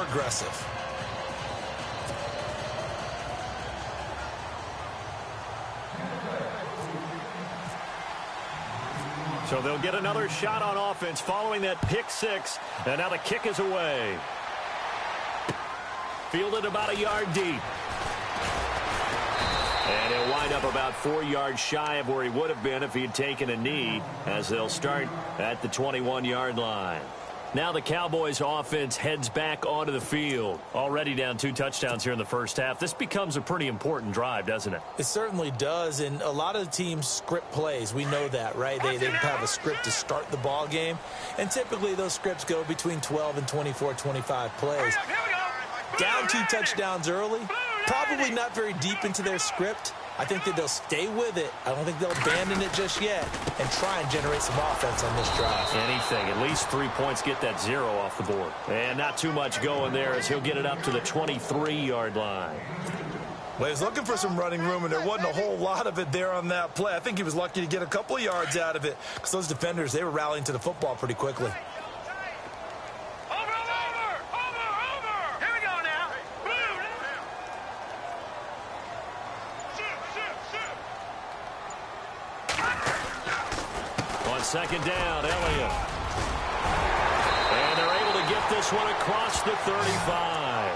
aggressive. So they'll get another shot on offense following that pick six. And now the kick is away. Fielded about a yard deep. And he'll wind up about 4 yards shy of where he would have been if he had taken a knee, as they'll start at the 21-yard line. Now the Cowboys offense heads back onto the field. Already down 2 touchdowns here in the first half. This becomes a pretty important drive, doesn't it? It certainly does, and a lot of the teams script plays. We know that, right? They have a script to start the ball game, and typically those scripts go between 12 and 24, 25 plays. Down 2 touchdowns early, probably not very deep into their script. I think that they'll stay with it. I don't think they'll abandon it just yet and try and generate some offense on this drive. Anything. At least 3 points, get that 0 off the board. And not too much going there as he'll get it up to the 23-yard line. Well, he was looking for some running room, and there wasn't a whole lot of it there on that play. I think he was lucky to get a couple of yards out of it because those defenders, they were rallying to the football pretty quickly. Second down, Elliott. And they're able to get this one across the 35.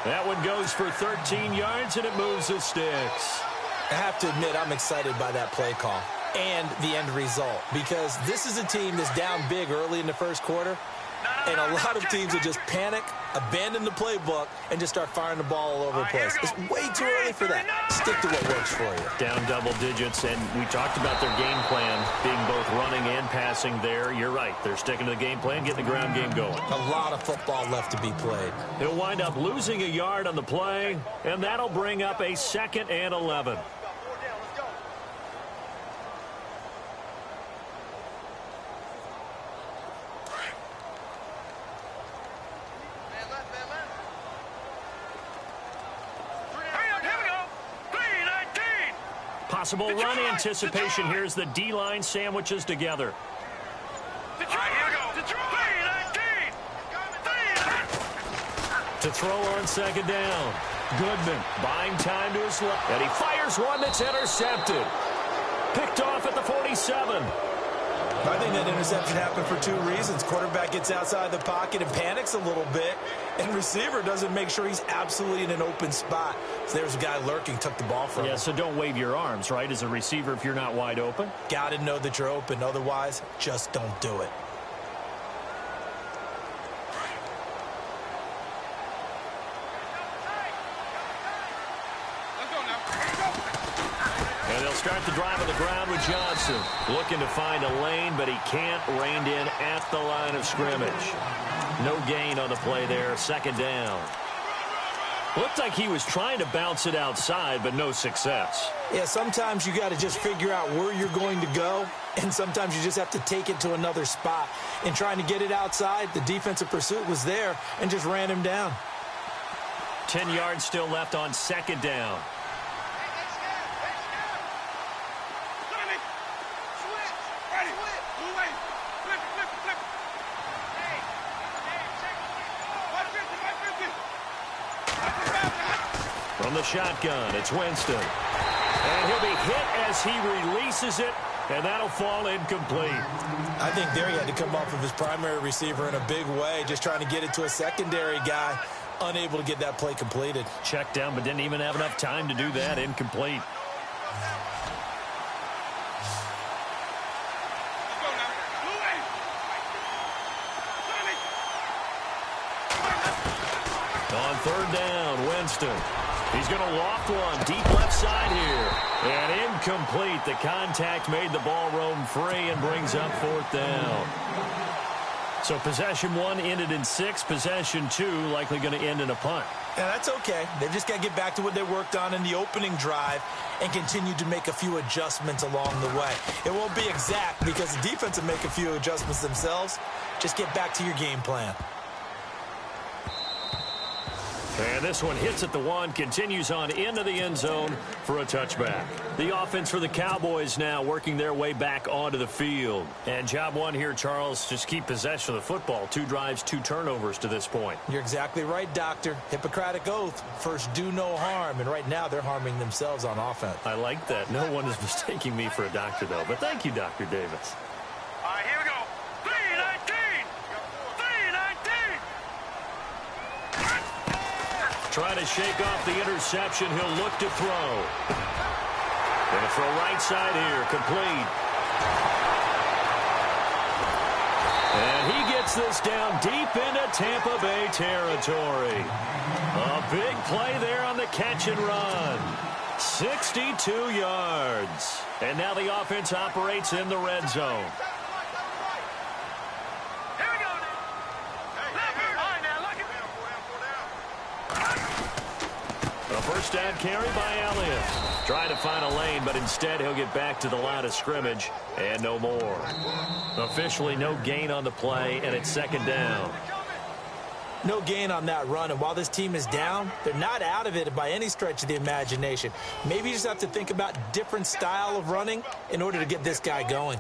That one goes for 13 yards, and it moves the sticks. I have to admit, I'm excited by that play call and the end result, because this is a team that's down big early in the first quarter, and a lot of teams will just panic, abandon the playbook, and just start firing the ball all over the place. It's way too early for that. Stick to what works for you. Down double digits, and we talked about their game plan being both running and passing there. You're right. They're sticking to the game plan, getting the ground game going. A lot of football left to be played. He'll wind up losing a yard on the play, and that'll bring up a 2nd and 11. Possible run anticipation. Here's the D-line sandwiches together. To throw on 2nd down. Goodman buying time to his left. And he fires one that's intercepted. Picked off at the 47. I think that interception happened for 2 reasons. Quarterback gets outside the pocket and panics a little bit, and receiver doesn't make sure he's absolutely in an open spot. So there's a guy lurking, took the ball from him. Yeah, so don't wave your arms, right, as a receiver if you're not wide open. Got to know that you're open. Otherwise, just don't do it. And they'll start the drive on the ground with Johnson. Looking to find a lane, but he can't. Reined in at the line of scrimmage. No gain on the play there. 2nd down. Looked like he was trying to bounce it outside, but no success. Yeah, sometimes you got to just figure out where you're going to go, and sometimes you just have to take it to another spot. In trying to get it outside, the defensive pursuit was there and just ran him down. 10 yards still left on 2nd down. From the shotgun, it's Winston. And he'll be hit as he releases it, and that'll fall incomplete. I think there he had to come off of his primary receiver in a big way, just trying to get it to a secondary guy, unable to get that play completed. Checked down, but didn't even have enough time to do that. Incomplete. On 3rd down, Winston. He's going to loft one deep left side here. And incomplete. The contact made the ball roam free and brings up 4th down. So possession 1 ended in 6. Possession 2 likely going to end in a punt. Yeah, that's okay. They've just got to get back to what they worked on in the opening drive and continue to make a few adjustments along the way. It won't be exact because the defense will make a few adjustments themselves. Just get back to your game plan. And this one hits at the 1, continues on into the end zone for a touchback. The offense for the Cowboys now working their way back onto the field. And job one here, Charles, just keep possession of the football. 2 drives, 2 turnovers to this point. You're exactly right, Doctor. Hippocratic oath, first do no harm. And right now they're harming themselves on offense. I like that. No one is mistaking me for a doctor, though. But thank you, Dr. Davis. All right, here we go. 3-19. 3-19. Trying to shake off the interception. He'll look to throw. Going to throw right side here. Complete. And he gets this down deep into Tampa Bay territory. A big play there on the catch and run. 62 yards. And now the offense operates in the red zone. A first down carry by Elliott. Trying to find a lane, but instead he'll get back to the line of scrimmage and no more. Officially no gain on the play, and it's second down. No gain on that run, and while this team is down, they're not out of it by any stretch of the imagination. Maybe you just have to think about different style of running in order to get this guy going.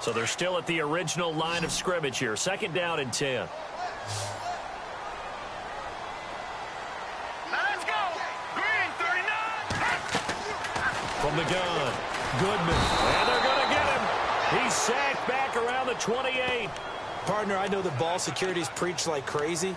So they're still at the original line of scrimmage here. Second down and 10. Let's go. Green, 39. From the gun, Goodman. And they're going to get him. He's sacked back around the 28. Partner, I know the ball security's preached like crazy,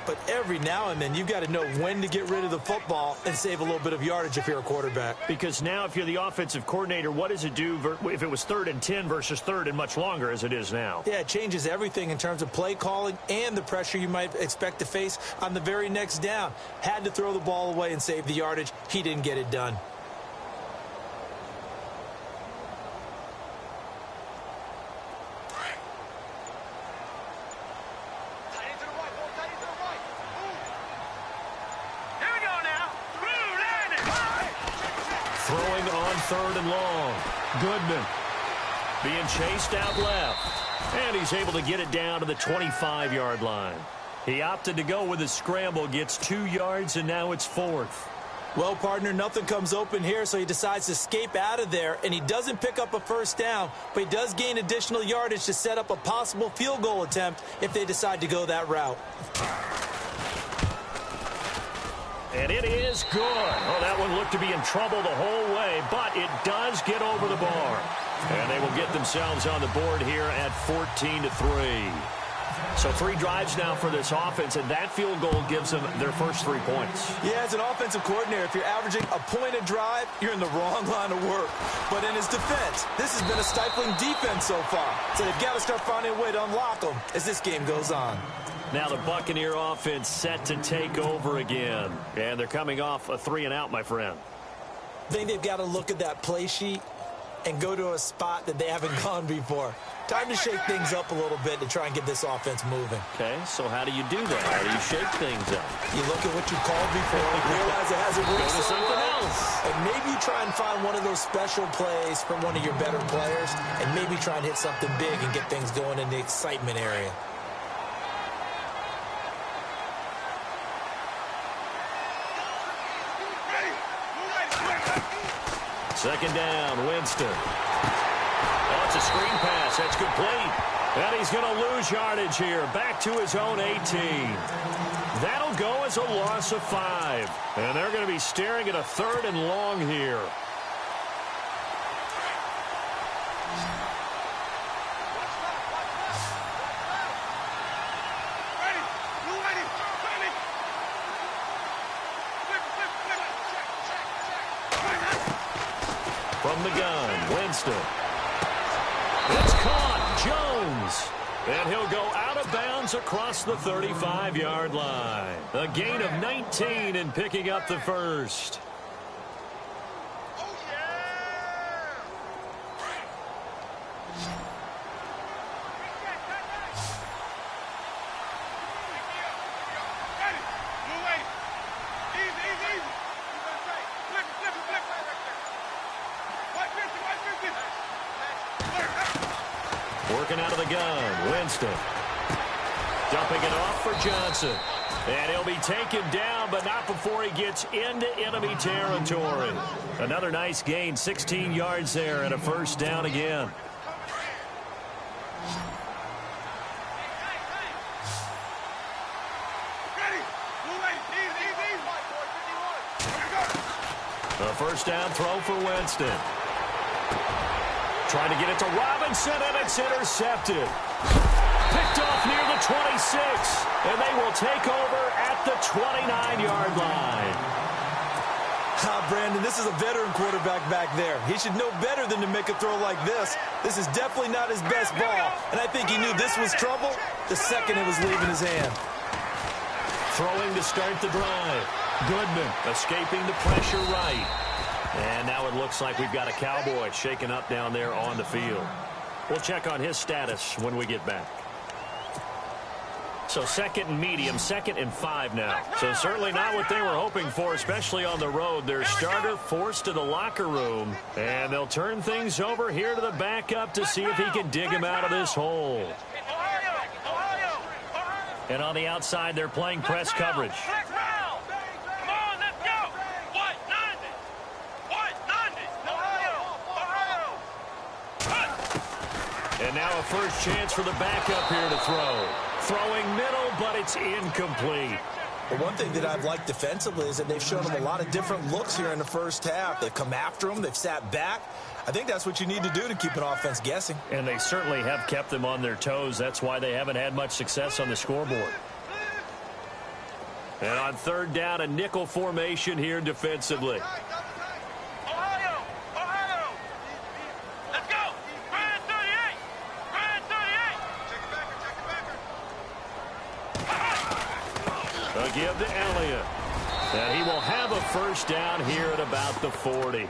but every now and then you've got to know when to get rid of the football and save a little bit of yardage if you're a quarterback. Because now if you're the offensive coordinator, what does it do if it was 3rd and 10 versus 3rd and much longer as it is now? Yeah, it changes everything in terms of play calling and the pressure you might expect to face on the very next down. Had to throw the ball away and save the yardage. He didn't get it done. Throwing on 3rd and long. Goodman being chased out left. And he's able to get it down to the 25-yard line. He opted to go with a scramble, gets 2 yards, and now it's 4th. Well, partner, nothing comes open here, so he decides to escape out of there, and he doesn't pick up a first down, but he does gain additional yardage to set up a possible field goal attempt if they decide to go that route. And it is good. Oh, that one looked to be in trouble the whole way, but it does get over the bar. And they will get themselves on the board here at 14-3. So 3 drives now for this offense, and that field goal gives them their first 3 points. Yeah, as an offensive coordinator, if you're averaging a point a drive, you're in the wrong line of work. But in his defense, this has been a stifling defense so far. So they've got to start finding a way to unlock them as this game goes on. Now the Buccaneer offense set to take over again. And they're coming off a 3 and out, my friend. I think they've got to look at that play sheet and go to a spot that they haven't gone before. Time to shake things up a little bit to try and get this offense moving. Okay, so how do you do that? How do you shake things up? You look at what you called before, realize it hasn't worked Go to something else. and maybe you try and find one of those special plays from one of your better players, and maybe try and hit something big and get things going in the excitement area. Second down, Winston. Oh, it's a screen pass. That's complete. And he's going to lose yardage here. Back to his own 18. That'll go as a loss of 5. And they're going to be staring at a 3rd and long here. From the gun, Winston. It's caught, Jones. And he'll go out of bounds across the 35-yard line. A gain of 19 and picking up the first. Working out of the gun, Winston. Dumping it off for Johnson. And he'll be taken down, but not before he gets into enemy territory. Another nice gain, 16 yards there, and a first down again. A first down throw for Winston. Trying to get it to Robinson, and it's intercepted. Picked off near the 26, and they will take over at the 29-yard line. Brandon, this is a veteran quarterback back there. He should know better than to make a throw like this. This is definitely not his best ball, and I think he knew this was trouble the second it was leaving his hand. Throwing to start the drive. Goodman escaping the pressure right. And now it looks like we've got a Cowboy shaken up down there on the field. We'll check on his status when we get back. So second and medium, 2nd and 5 now. So certainly not what they were hoping for, especially on the road. Their starter forced to the locker room, and they'll turn things over here to the backup to see if he can dig him out of this hole. And on the outside, they're playing press coverage. And now a first chance for the backup here to throw. Throwing middle, but it's incomplete. Well, one thing that I've liked defensively is that they've shown him a lot of different looks here in the first half. They've come after him. They've sat back. I think that's what you need to do to keep an offense guessing. And they certainly have kept them on their toes. That's why they haven't had much success on the scoreboard. And on third down, a nickel formation here defensively. A give to Elliott. And he will have a first down here at about the 40.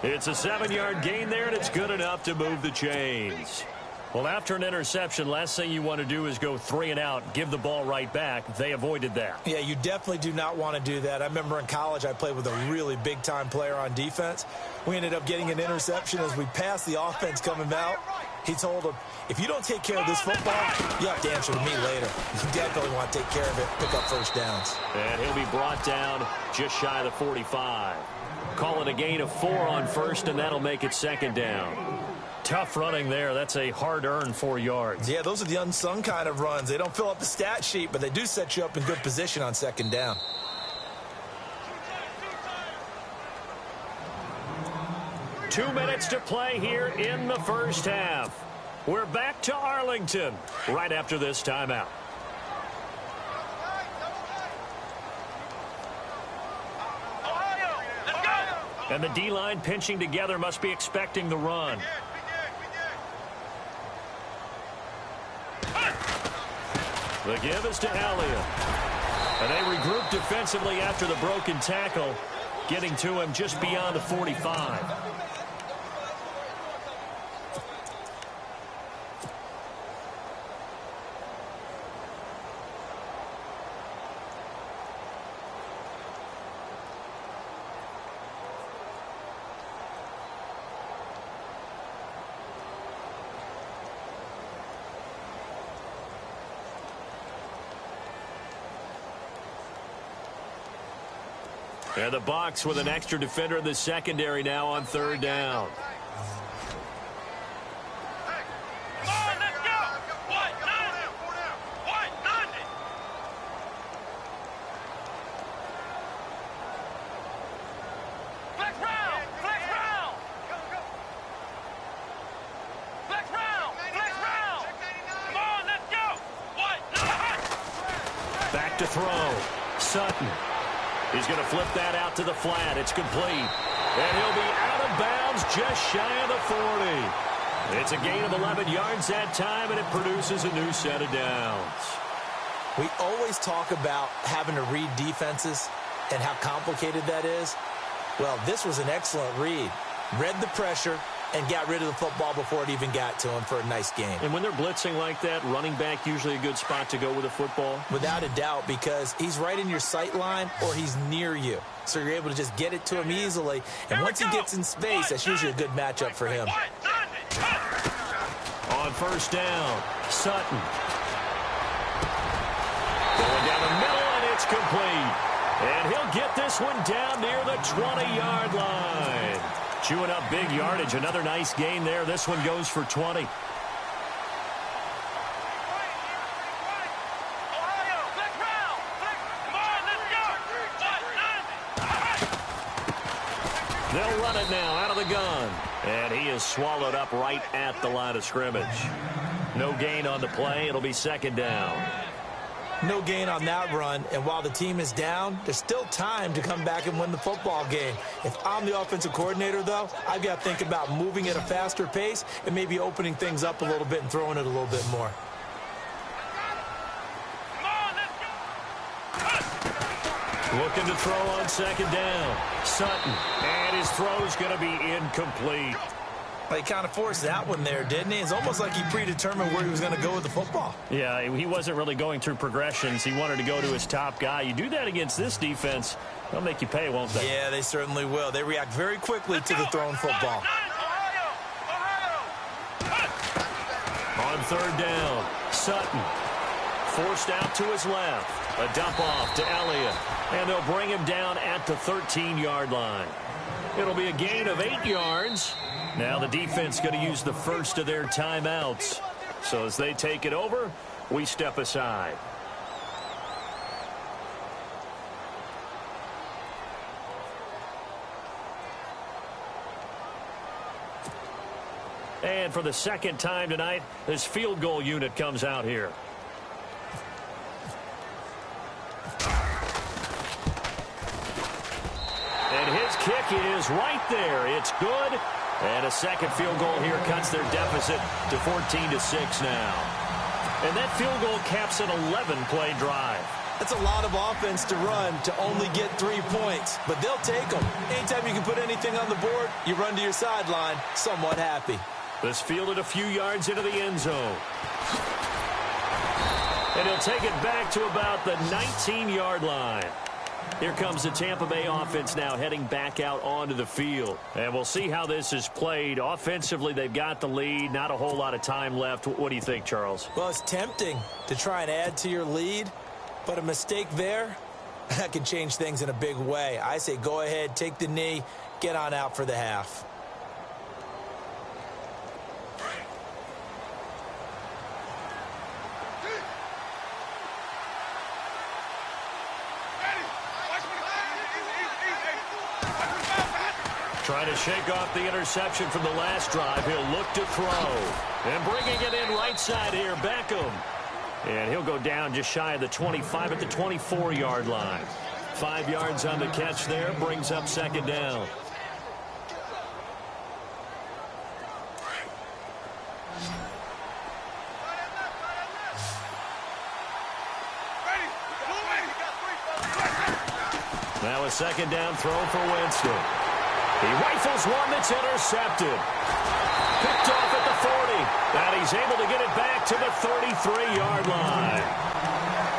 It's a 7-yard gain there, and it's good enough to move the chains. Well, after an interception, last thing you want to do is go 3 and out, give the ball right back. They avoided that. Yeah, you definitely do not want to do that. I remember in college I played with a really big-time player on defense. We ended up getting an interception as we passed the offense coming out. He told him, if you don't take care of this football, you have to answer to me later. You definitely want to take care of it, pick up first downs. And he'll be brought down just shy of the 45. Call it a gain of 4 on first, and that'll make it 2nd down. Tough running there. That's a hard-earned 4 yards. Yeah, those are the unsung kind of runs. They don't fill up the stat sheet, but they do set you up in good position on 2nd down. Two minutes to play here in the first half. We're back to Arlington right after this timeout. And the D-line pinching together must be expecting the run. The give is to Elliott. And they regroup defensively after the broken tackle, getting to him just beyond the 45. And the Bucs with an extra defender in the secondary now on 3rd down. Back to throw. Sutton. He's going to flip that out to the flat. It's complete. And he'll be out of bounds just shy of the 40. It's a gain of 11 yards that time, and it produces a new set of downs. We always talk about having to read defenses and how complicated that is. Well, this was an excellent read. Read the pressure and got rid of the football before it even got to him for a nice game. And when they're blitzing like that, running back usually a good spot to go with the football? Without a doubt, because he's right in your sight line or he's near you. So you're able to just get it to him easily. And once he gets in space, that's usually a good matchup for him. On on first down. Sutton. Going down the middle, and it's complete. And he'll get this one down near the 20-yard line. Chewing up big yardage. Another nice gain there. This one goes for 20. They'll run it now out of the gun. And he is swallowed up right at the line of scrimmage. No gain on the play. It'll be second down. No gain on that run, and while the team is down, there's still time to come back and win the football game. If I'm the offensive coordinator, though, I've got to think about moving at a faster pace and maybe opening things up a little bit and throwing it a little bit more. Looking to throw on second down. Sutton, and his throw's going to be incomplete. He kind of forced that one there, didn't he? It's almost like he predetermined where he was going to go with the football. Yeah, he wasn't really going through progressions. He wanted to go to his top guy. You do that against this defense, they'll make you pay, won't they? Yeah, they certainly will. They react very quickly to the thrown football. On third down, Sutton forced out to his left. A dump off to Elliott, and they'll bring him down at the 13-yard line. It'll be a gain of 8 yards. Now the defense going to use the first of their timeouts. So as they take it over, we step aside. And for the second time tonight, this field goal unit comes out here. And his kick is right there. It's good. And a second field goal here cuts their deficit to 14-6 now. And that field goal caps an 11-play drive. That's a lot of offense to run to only get 3 points, but they'll take them. Anytime you can put anything on the board, you run to your sideline somewhat happy. This fielded a few yards into the end zone. And he'll take it back to about the 19-yard line. Here comes the Tampa Bay offense now heading back out onto the field. And we'll see how this is played. Offensively, they've got the lead. Not a whole lot of time left. What do you think, Charles? Well, it's tempting to try and add to your lead, but a mistake there, that can change things in a big way. I say go ahead, take the knee, get on out for the half. Trying to shake off the interception from the last drive. He'll look to throw. And bringing it in right side here, Beckham. And he'll go down just shy of the 25 at the 24-yard line. 5 yards on the catch there. Brings up second down. Now a second down throw for Winston. He rifles one that's intercepted. Picked off at the 40. And he's able to get it back to the 33-yard line.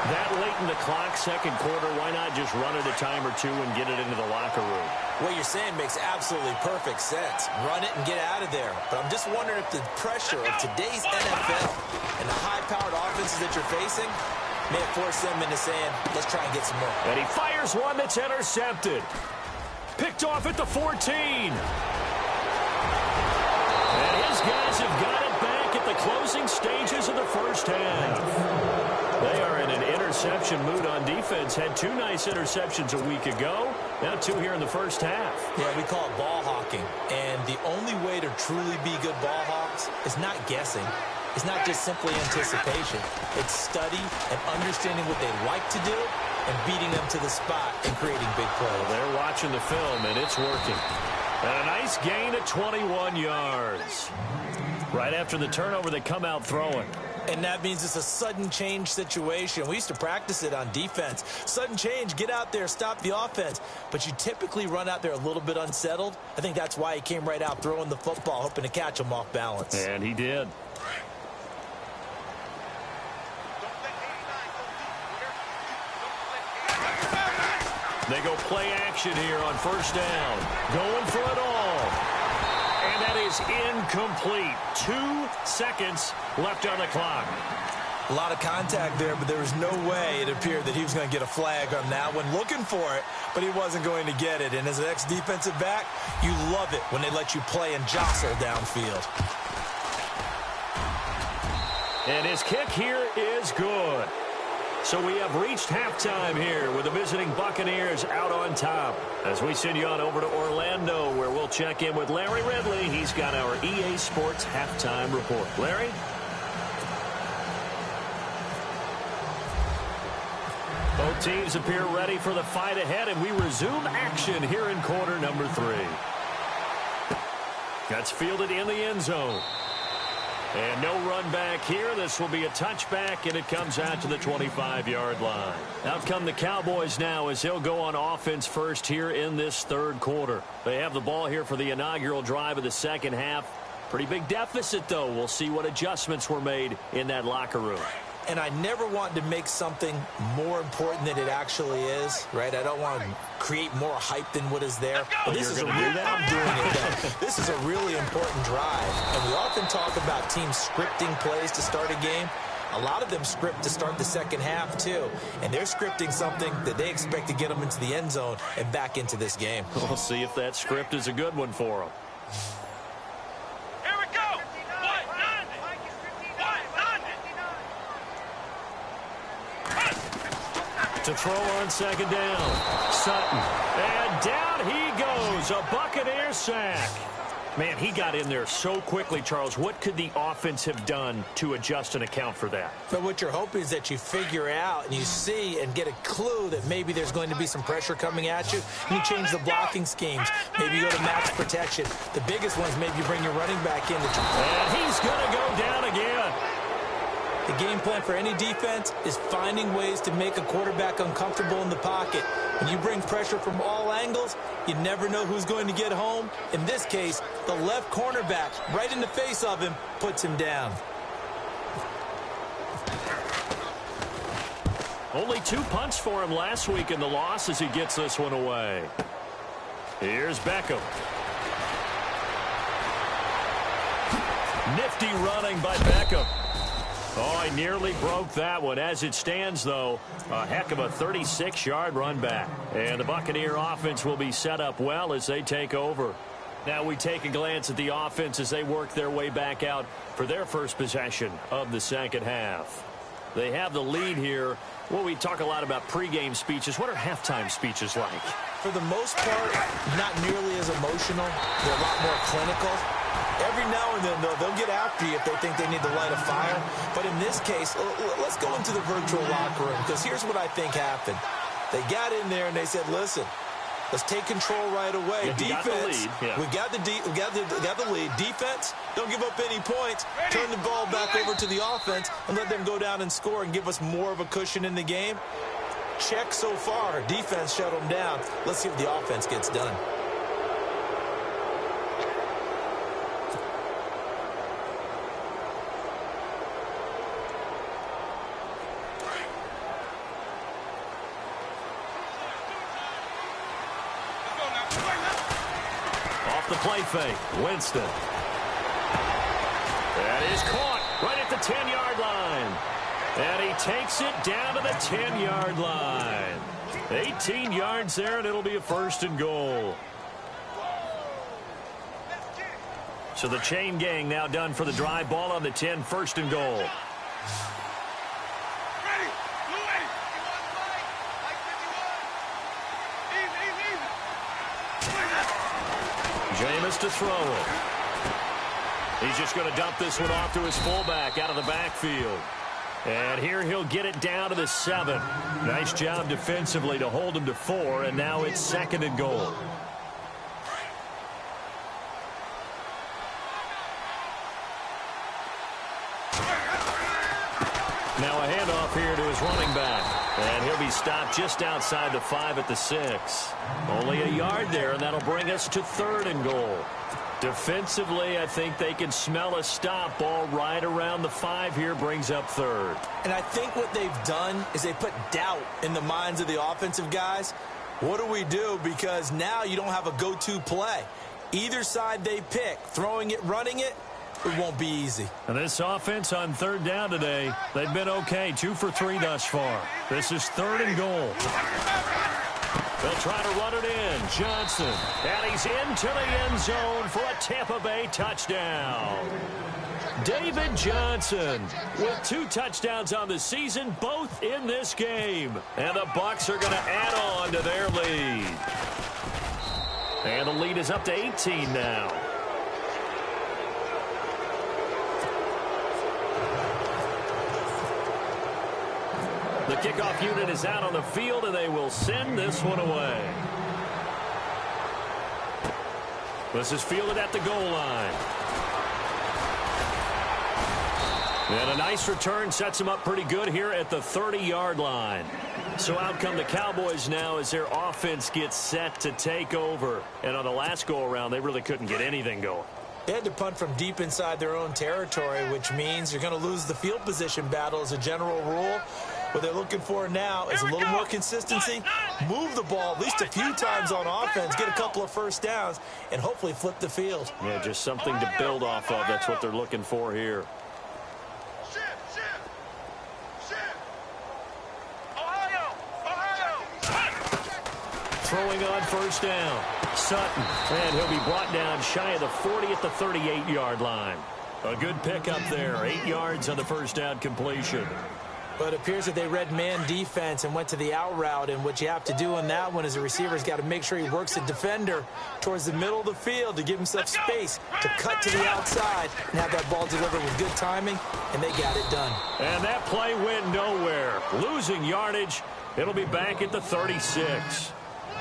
That late in the clock, second quarter, why not just run it a time or two and get it into the locker room? What you're saying makes absolutely perfect sense. Run it and get out of there. But I'm just wondering if the pressure of today's NFL and the high-powered offenses that you're facing may have forced them into saying, let's try and get some more. And he fires one that's intercepted. Picked off at the 14. And his guys have got it back at the closing stages of the first half. They are in an interception mood on defense. Had 2 nice interceptions a week ago. Now 2 here in the first half. Yeah, we call it ball hawking. And the only way to truly be good ball hawks is not guessing. It's not just simply anticipation. It's study and understanding what they like to do and beating them to the spot and creating big plays. Well, they're watching the film, and it's working. And a nice gain of 21 yards. Right after the turnover, they come out throwing. And that means it's a sudden change situation. We used to practice it on defense. Sudden change, get out there, stop the offense. But you typically run out there a little bit unsettled. I think that's why he came right out throwing the football, hoping to catch him off balance. And he did. They go play action here on first down. Going for it all. And And that is incomplete. 2 seconds left on the clock. A lot of contact there, but there was no way it appeared that he was going to get a flag on that one. Looking for it, but he wasn't going to get it. And as an ex-defensive back, you love it when they let you play and jostle downfield. And his kick here is good. So we have reached halftime here with the visiting Buccaneers out on top. As we send you on over to Orlando, where we'll check in with Larry Ridley. He's got our EA Sports halftime report. Larry? Both teams appear ready for the fight ahead, and we resume action here in quarter number 3. That's fielded in the end zone. And no run back here. This will be a touchback, and it comes out to the 25-yard line. Out come the Cowboys now as they'll go on offense first here in this third quarter. They have the ball here for the inaugural drive of the second half. Pretty big deficit, though. We'll see what adjustments were made in that locker room. And I never want to make something more important than it actually is, right? I don't want to create more hype than what is there. But this is I'm doing it, though. This is a really important drive. And we often talk about teams scripting plays to start a game. A lot of them script to start the second half, too. And they're scripting something that they expect to get them into the end zone and back into this game. We'll see if that script is a good one for them. To throw on second down. Sutton. And down he goes. A Buccaneer sack. Man, he got in there so quickly, Charles. What could the offense have done to adjust and account for that? But what you're hoping is that you figure out and you see and get a clue that maybe there's going to be some pressure coming at you. And you change the blocking schemes. Maybe you go to max protection. The biggest one is maybe you bring your running back in. And he's going to go down again. The game plan for any defense is finding ways to make a quarterback uncomfortable in the pocket. When you bring pressure from all angles, you never know who's going to get home. In this case, the left cornerback, right in the face of him, puts him down. Only 2 punts for him last week in the loss as he gets this one away. Here's Beckham. Nifty running by Beckham. Oh, he nearly broke that one. As it stands, though, a heck of a 36-yard run back. And the Buccaneer offense will be set up well as they take over. Now we take a glance at the offense as they work their way back out for their first possession of the second half. They have the lead here. Well, we talk a lot about pregame speeches. What are halftime speeches like? For the most part, not nearly as emotional. They're a lot more clinical. Every now and then, though, they'll get after you if they think they need to light a fire. But in this case, let's go into the virtual locker room, because here's what I think happened. They got in there and they said, listen, let's take control right away. Defense, we got the lead. Defense, don't give up any points. Turn the ball back over to the offense and let them go down and score and give us more of a cushion in the game. Check so far. Defense shut them down. Let's see what the offense gets done. The play fake. Winston. That is caught right at the 10-yard line. And he takes it down to the 10-yard line. 18 yards there, and it'll be a first and goal. So the chain gang now done for the drive. Ball on the 10, first and goal. Jameis to throw it. He's just going to dump this one off to his fullback out of the backfield. And here he'll get it down to the 7. Nice job defensively to hold him to 4, and now it's second and goal. Now a handoff here to his running back. And he'll be stopped just outside the 5 at the 6. Only a yard there, and that'll bring us to third and goal. Defensively, I think they can smell a stop. Ball right around the 5 here, brings up third. And I think what they've done is they put doubt in the minds of the offensive guys. What do we do? Because now you don't have a go-to play. Either side they pick, throwing it, running it, it won't be easy. And this offense on third down today, they've been okay. 2 for 3 thus far. This is 3rd and goal. They'll try to run it in. Johnson. And he's into the end zone for a Tampa Bay touchdown. David Johnson with 2 touchdowns on the season, both in this game. And the Bucs are going to add on to their lead. And the lead is up to 18 now. The kickoff unit is out on the field, and they will send this one away. This is fielded at the goal line. And a nice return sets him up pretty good here at the 30-yard line. So out come the Cowboys now as their offense gets set to take over. And on the last go-around, they really couldn't get anything going. They had to punt from deep inside their own territory, which means you're going to lose the field position battle as a general rule. What they're looking for now is a little more consistency, move the ball at least a few times on offense, get a couple of first downs, and hopefully flip the field. Yeah, just something to build off of. That's what they're looking for here. Throwing on first down. Sutton. And he'll be brought down shy of the 40 at the 38-yard line. A good pickup there. 8 yards on the first down completion. But it appears that they read man defense and went to the out route. And what you have to do on that one is the receiver's got to make sure he works the defender towards the middle of the field to give himself space to cut to the outside and have that ball delivered with good timing. And they got it done. And that play went nowhere. Losing yardage. It'll be back at the 36.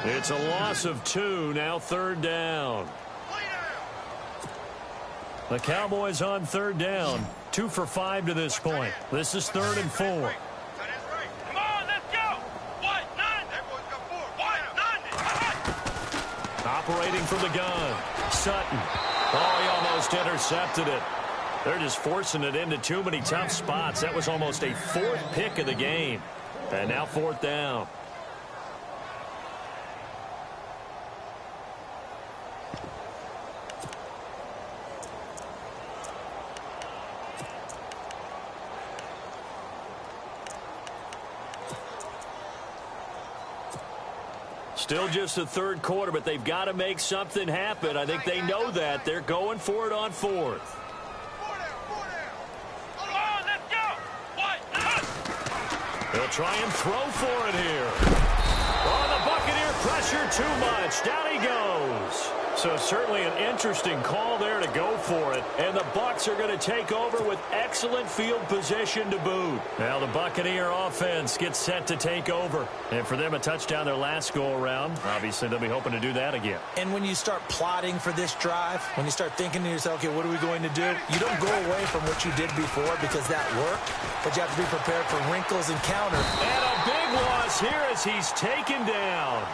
It's a loss of 2, now 3rd down. The Cowboys on 3rd down, 2 for 5 to this point. This is 3rd and 4. Come on, let's go. Operating from the gun. Sutton. Oh, he almost intercepted it. They're just forcing it into too many tough spots. That was almost a 4th pick of the game. And now 4th down. Still just the 3rd quarter, but they've got to make something happen. I think they know that. They're going for it on 4th. They'll try and throw for it here. Oh, the Buccaneer pressure too much. Down he goes. So certainly an interesting call there to go for it. And the Bucs are going to take over with excellent field position to boot. Now the Buccaneer offense gets set to take over. And for them, a touchdown their last go-around. Obviously, they'll be hoping to do that again. And when you start plotting for this drive, when you start thinking to yourself, okay, what are we going to do? You don't go away from what you did before because that worked. But you have to be prepared for wrinkles and counters. And a big loss here as he's taken down.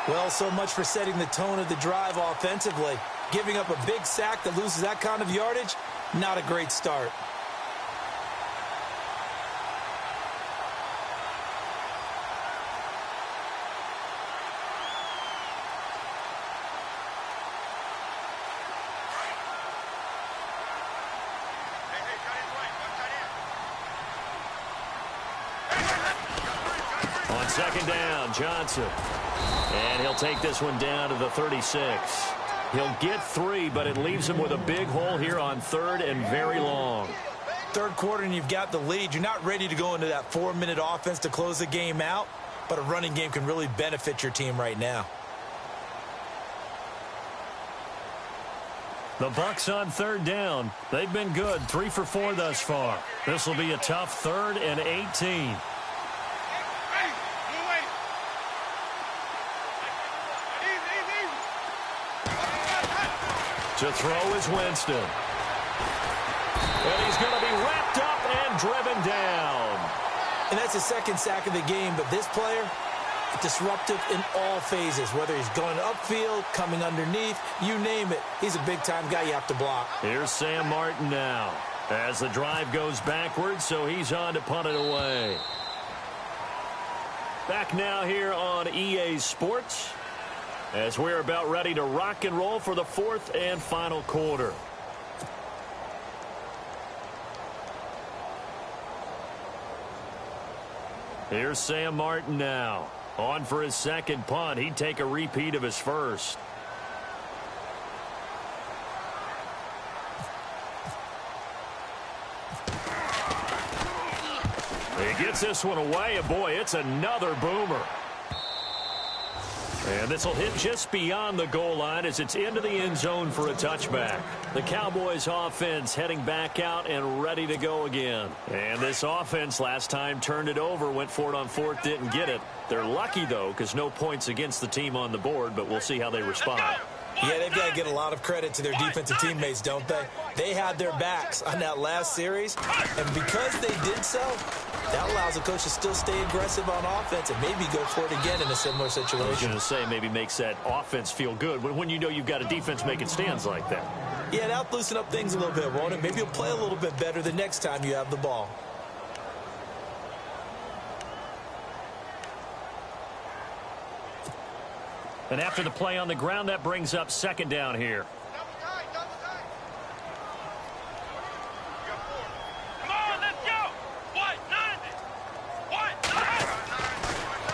Well, so much for setting the tone of the drive offensively. Giving up a big sack that loses that kind of yardage, not a great start. On 2nd down, Johnson. And he'll take this one down to the 36. He'll get 3, but it leaves him with a big hole here on 3rd and very long. 3rd quarter and you've got the lead. You're not ready to go into that 4-minute offense to close the game out, but a running game can really benefit your team right now. The Bucs on 3rd down. They've been good, 3 for 4 thus far. This will be a tough 3rd and 18. To throw is Winston. And he's going to be wrapped up and driven down. And that's the 2nd sack of the game, but this player, disruptive in all phases, whether he's going upfield, coming underneath, you name it. He's a big-time guy you have to block. Here's Sam Martin now as the drive goes backwards, so he's on to punt it away. Back now here on EA Sports. as we're about ready to rock and roll for the fourth and final quarter. Here's Sam Martin now. On for his second punt. He'd take a repeat of his first. He gets this one away, and boy, it's another boomer. And this will hit just beyond the goal line as it's into the end zone for a touchback. The Cowboys offense heading back out and ready to go again. And this offense last time turned it over, went for it on fourth, didn't get it. They're lucky, though, because no points against the team on the board, but we'll see how they respond. Yeah, they've got to get a lot of credit to their defensive teammates, don't they? They had their backs on that last series, and because they did so, that allows the coach to still stay aggressive on offense and maybe go for it again in a similar situation. I was going to say maybe makes that offense feel good when you know you've got a defense making stands like that. Yeah, that'll loosen up things a little bit, won't it? Maybe you'll play a little bit better the next time you have the ball. And after the play on the ground, that brings up second down here.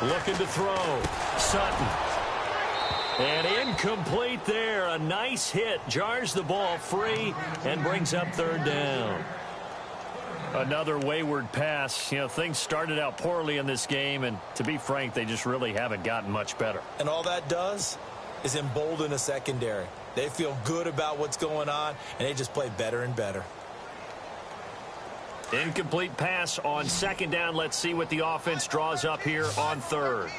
Looking to throw. Sutton. And incomplete there. A nice hit. Jars the ball free and brings up third down. Another wayward pass. You know, things started out poorly in this game, and to be frank, they just really haven't gotten much better. And all that does is embolden a secondary. They feel good about what's going on, and they just play better and better. Incomplete pass on second down. Let's see what the offense draws up here on third.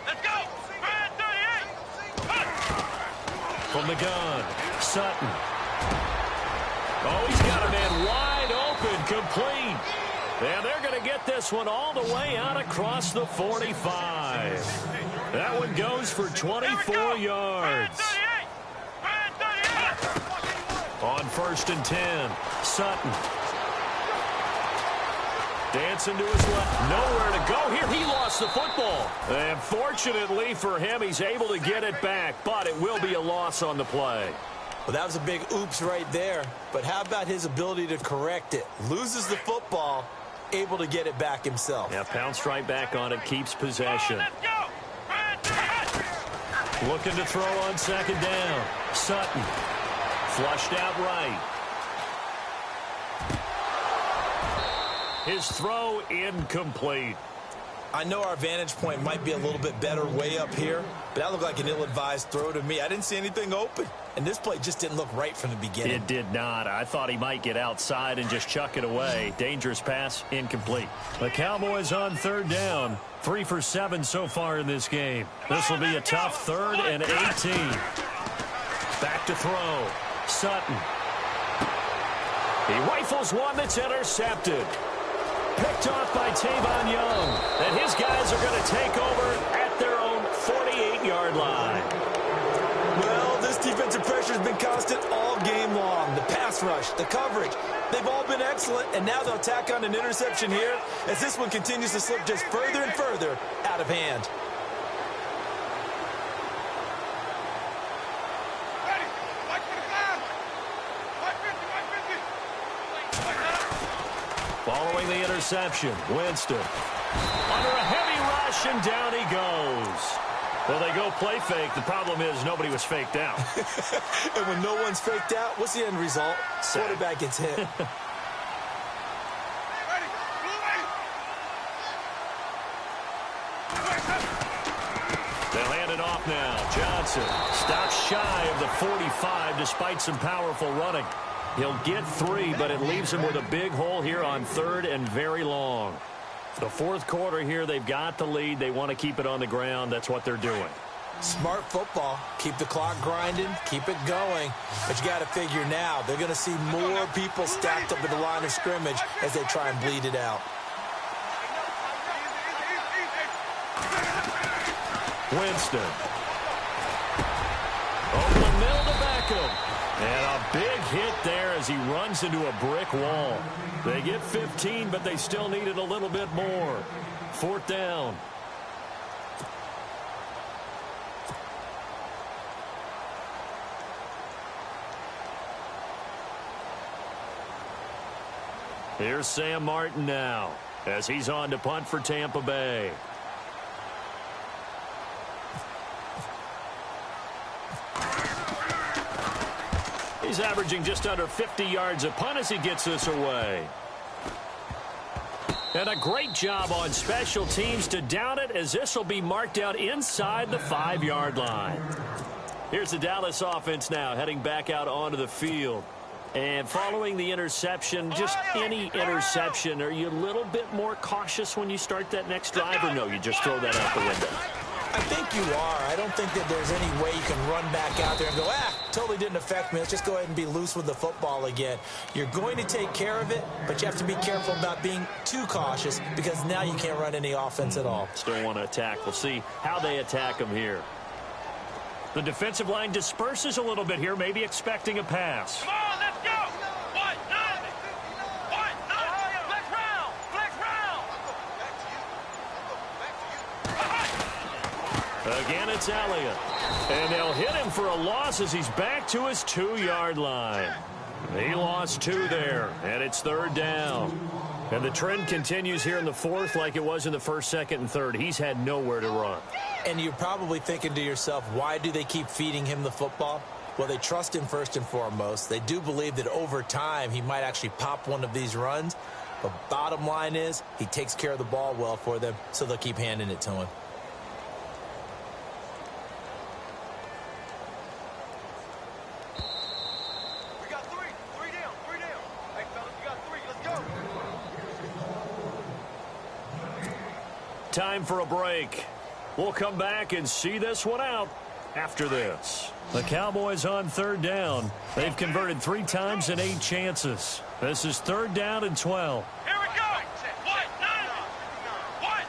Let's go! From the gun, Sutton. Oh, he's got a man wide open, complete. And they're going to get this one all the way out across the 45. That one goes for 24 yards. On first and 10, Sutton. Dancing to his left. Nowhere to go here. He lost the football. And fortunately for him, he's able to get it back, but it will be a loss on the play. Well, that was a big oops right there. But how about his ability to correct it? Loses the football, able to get it back himself. Yeah, pounced right back on it, keeps possession. Looking to throw on second down. Sutton. Flushed out right. His throw incomplete. I know our vantage point might be a little bit better way up here, but that looked like an ill-advised throw to me. I didn't see anything open, and this play just didn't look right from the beginning. It did not. I thought he might get outside and just chuck it away. Dangerous pass, incomplete. The Cowboys on third down. 3 for 7 so far in this game. This will be a tough third and 18. Back to throw. Sutton. He rifles one that's intercepted. Picked off by Tavon Young. And his guys are going to take over at their own 48-yard line. Well, this defensive pressure has been constant all game long. The pass rush, the coverage, they've all been excellent, and now they'll tack on an interception here as this one continues to slip just further and further out of hand. Following the interception, Winston under a heavy rush, and down he goes. Well, they go play fake. The problem is nobody was faked out. And when no one's faked out, what's the end result? Quarterback gets hit. They'll hand it off now. Johnson stops shy of the 45 despite some powerful running. He'll get 3, but it leaves him with a big hole here on third and very long. The fourth quarter here, they've got the lead. They want to keep it on the ground. That's what they're doing. Smart football. Keep the clock grinding. Keep it going. But you got to figure now, they're going to see more people stacked up at the line of scrimmage as they try and bleed it out. Winston. Over the middle to Beckham. And a big hit there as he runs into a brick wall. They get 15, but they still needed a little bit more. Fourth down. Here's Sam Martin now as he's on to punt for Tampa Bay. He's averaging just under 50 yards a punt as he gets this away. And a great job on special teams to down it, as this will be marked out inside the 5-yard line. Here's the Dallas offense now heading back out onto the field. And following the interception, just any interception, are you a little bit more cautious when you start that next drive, or no, you just throw that out the window? I think you are. I don't think that there's any way you can run back out there and go, totally didn't affect me. Let's just go ahead and be loose with the football again. You're going to take care of it, but you have to be careful about being too cautious, because now you can't run any offense at all. Still want to attack. We'll see how they attack them here. The defensive line disperses a little bit here, maybe expecting a pass. Come on, let's go. What? Nine. What? Nine. Flex round. Flex round. Again, it's Elliott. And they'll hit him for a loss as he's back to his 2-yard line. He lost 2 there, and it's 3rd down. And the trend continues here in the 4th like it was in the 1st, 2nd, and 3rd. He's had nowhere to run. And you're probably thinking to yourself, why do they keep feeding him the football? Well, they trust him first and foremost. They do believe that over time he might actually pop one of these runs. But bottom line is, he takes care of the ball well for them, so they'll keep handing it to him. We got 3. 3 down. 3 down. Hey, fellas, we got 3. Let's go. Time for a break. We'll come back and see this one out after this. The Cowboys on 3rd down. They've converted 3 times and 8 chances. This is 3rd down and 12. Here we go. What? 9. What?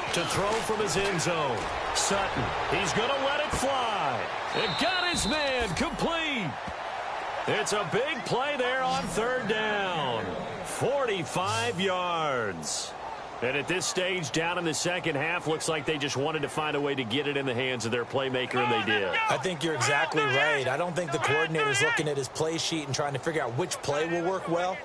9. To throw from his end zone. Sutton. He's going to let it fly. It got his man complete. It's a big play there on 3rd down. 45 yards. And at this stage, down in the second half, looks like they just wanted to find a way to get it in the hands of their playmaker, and they did. I think you're exactly right. I don't think the coordinator's looking at his play sheet and trying to figure out which play will work well.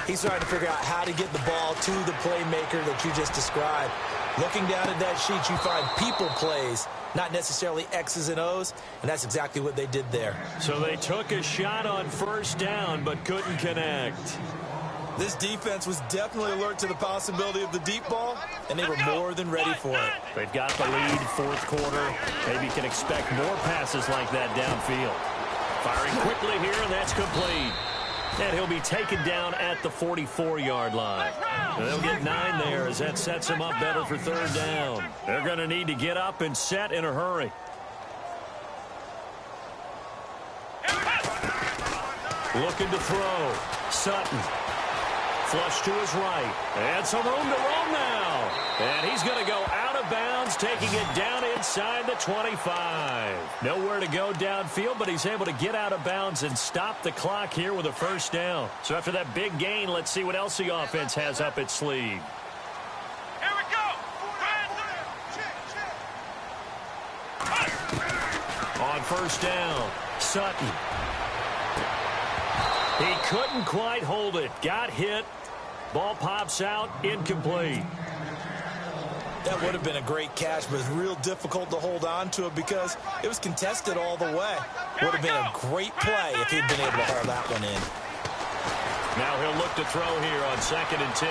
He's trying to figure out how to get the ball to the playmaker that you just described. Looking down at that sheet, you find people plays, not necessarily X's and O's, and that's exactly what they did there. So they took a shot on 1st down, but couldn't connect. This defense was definitely alert to the possibility of the deep ball, and they were more than ready for it. They've got the lead, 4th quarter. Maybe can expect more passes like that downfield. Firing quickly here, and that's complete. And he'll be taken down at the 44-yard line. And they'll get 9 there as that sets them up better for 3rd down. They're going to need to get up and set in a hurry. Looking to throw. Sutton. Flush to his right. And some room to roam now. And he's going to go out of bounds, taking it down inside the 25. Nowhere to go downfield, but he's able to get out of bounds and stop the clock here with a 1st down. So after that big gain, let's see what else the offense has up its sleeve. Here we go. On 1st down, Sutton. He couldn't quite hold it. Got hit. Ball pops out. Incomplete. That would have been a great catch, but it's real difficult to hold on to it because it was contested all the way. Would have been a great play if he'd been able to haul that one in. Now he'll look to throw here on 2nd and 10.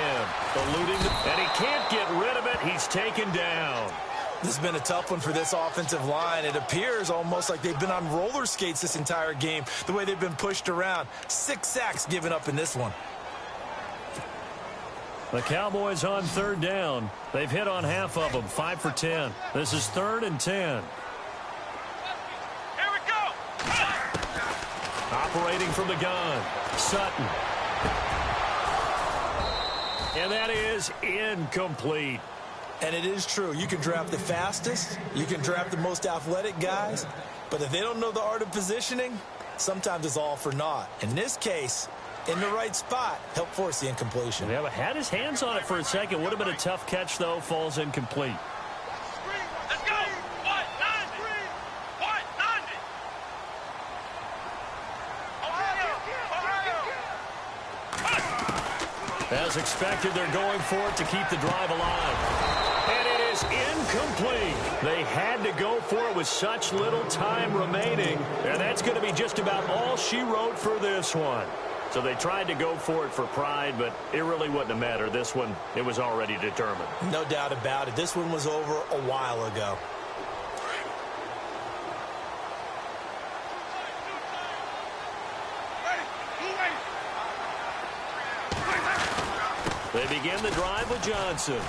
Eluding, and he can't get rid of it. He's taken down. This has been a tough one for this offensive line. It appears almost like they've been on roller skates this entire game, the way they've been pushed around. 6 sacks given up in this one. The Cowboys on 3rd down. They've hit on half of them, 5 for 10. This is 3rd and 10. Here we go. Operating from the gun, Sutton. And that is incomplete. And it is true. You can draft the fastest. You can draft the most athletic guys. But if they don't know the art of positioning, sometimes it's all for naught. In this case, in the right spot, helped force the incompletion. Yeah, but had his hands on it for a second. Would have been a tough catch, though. Falls incomplete. Let's go. What? 90. What? 90. As expected, they're going for it to keep the drive alive. And it is incomplete. They had to go for it with such little time remaining. And that's going to be just about all she wrote for this one. So they tried to go for it for pride, but it really wouldn't have mattered. This one, it was already determined. No doubt about it. This one was over a while ago. They begin the drive with Johnson.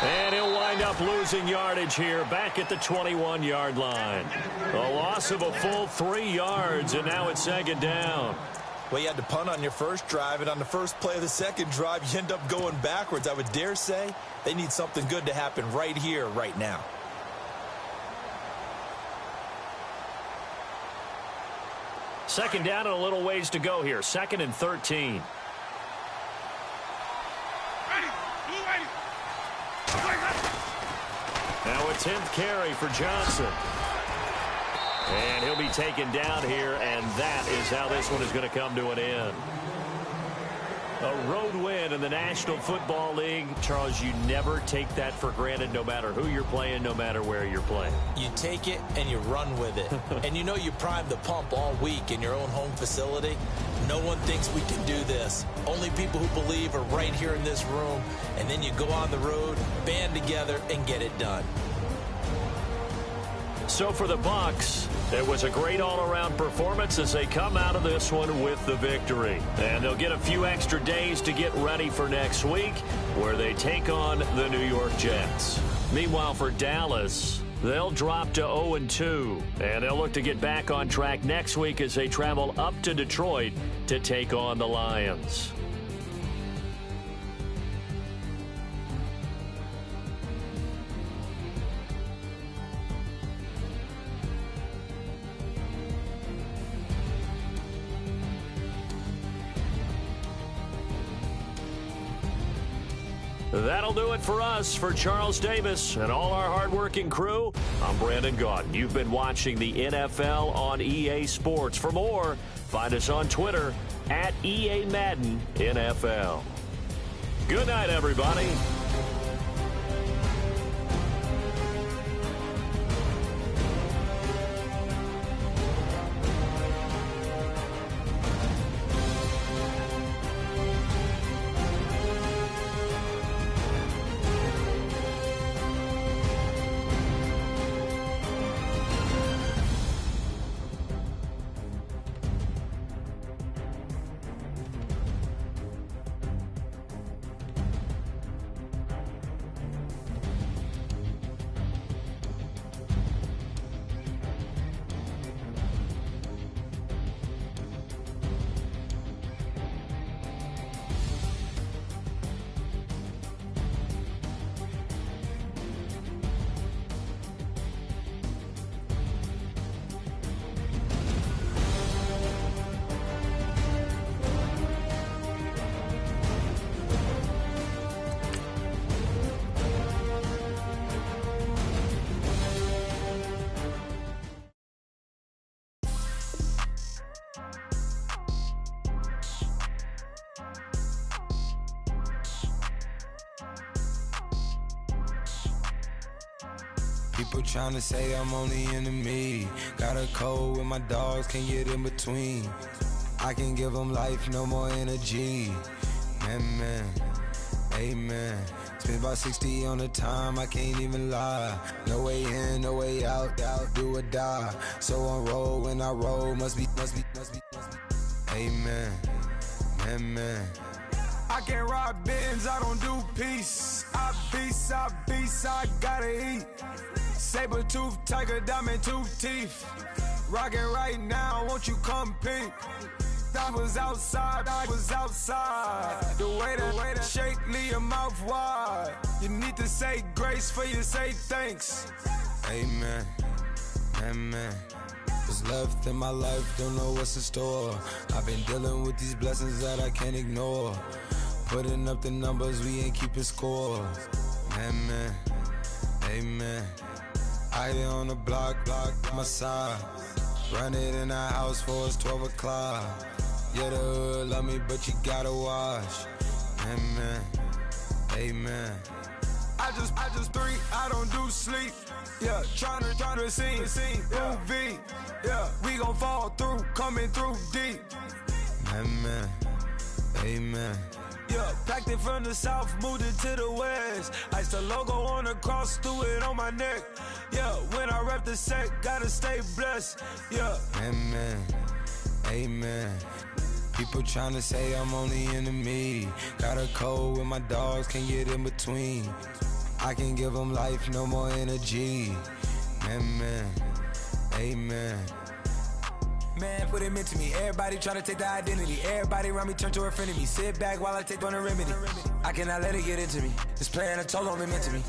And he'll wind up losing yardage here back at the 21-yard line. A loss of a full 3 yards, and now it's second down. Well, you had to punt on your first drive, and on the first play of the second drive, you end up going backwards. I would dare say they need something good to happen right here, right now. Second down and a little ways to go here. 2nd and 13. Now a 10th carry for Johnson. And he'll be taken down here, and that is how this one is going to come to an end. A road win in the National Football League. Charles, you never take that for granted, no matter who you're playing, no matter where you're playing. You take it and you run with it. And you know you primed the pump all week in your own home facility. No one thinks we can do this. Only people who believe are right here in this room. And then you go on the road, band together, and get it done. So for the Bucs, it was a great all-around performance as they come out of this one with the victory. And they'll get a few extra days to get ready for next week, where they take on the New York Jets. Meanwhile, for Dallas, they'll drop to 0-2, and they'll look to get back on track next week as they travel up to Detroit to take on the Lions. That'll do it for us. For Charles Davis and all our hardworking crew, I'm Brandon Gaudin. You've been watching the NFL on EA Sports. For more, find us on Twitter at EA Madden NFL. Good night, everybody. People tryna say I'm only enemy. Got a code with my dogs, can't get in between. I can give them life, no more energy. Man, amen. Spent about 60 on the time, I can't even lie. No way in, no way out, do or die. So on roll, when I roll, must be. Amen, man. I can't ride Benz, I don't do peace. I beast, I gotta eat. Saber tooth, tiger, diamond tooth teeth. Rockin' right now, won't you come peek? I was outside. The way that shake, leave your mouth wide. You need to say grace for you say thanks. Amen, amen. What's left in my life, don't know what's in store. I've been dealing with these blessings that I can't ignore. Putting up the numbers, we ain't keeping score. Amen, amen. I here on the block, my side. Run it in the house for it's 12 o'clock. Yeah, the hood love me, but you gotta watch. Amen. Amen. I just three, I don't do sleep. Yeah, tryna see, movie. Yeah, we gon' fall through, coming through deep. Amen. Amen. Yeah, packed it from the south, moved it to the west. Iced the logo on the cross, threw it on my neck. Yeah, when I rep the set, gotta stay blessed. Yeah. Amen. Amen. People tryna say I'm only enemy. Got a code with my dogs, can't get in between. I can give them life, no more energy. Amen. Amen. Man, put it into me. Everybody tryna take the identity. Everybody around me turn to a friend of me. Sit back while I take on the remedy. I cannot let it get into me. This playing a toll on me, meant to me.